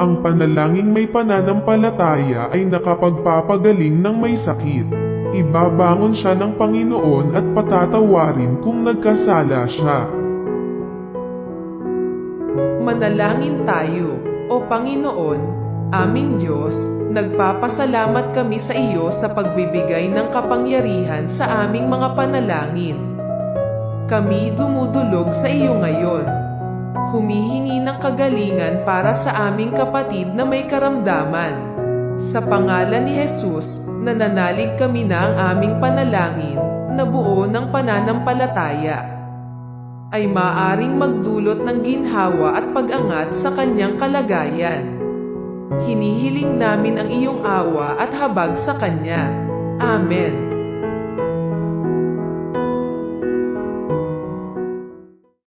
Ang panalangin may pananampalataya ay nakapagpapagaling ng may sakit. Ibabangon siya ng Panginoon at patatawarin kung nagkasala siya. Manalangin tayo. O Panginoon, aming Diyos, nagpapasalamat kami sa iyo sa pagbibigay ng kapangyarihan sa aming mga panalangin. Kami dumudulog sa iyo ngayon. Humihingi ng kagalingan para sa aming kapatid na may karamdaman. Sa pangalan ni Jesus, nananalig kami na ang aming panalangin, na buo ng pananampalataya, ay maaring magdulot ng ginhawa at pag-angat sa kanyang kalagayan. Hinihiling namin ang iyong awa at habag sa kanya. Amen.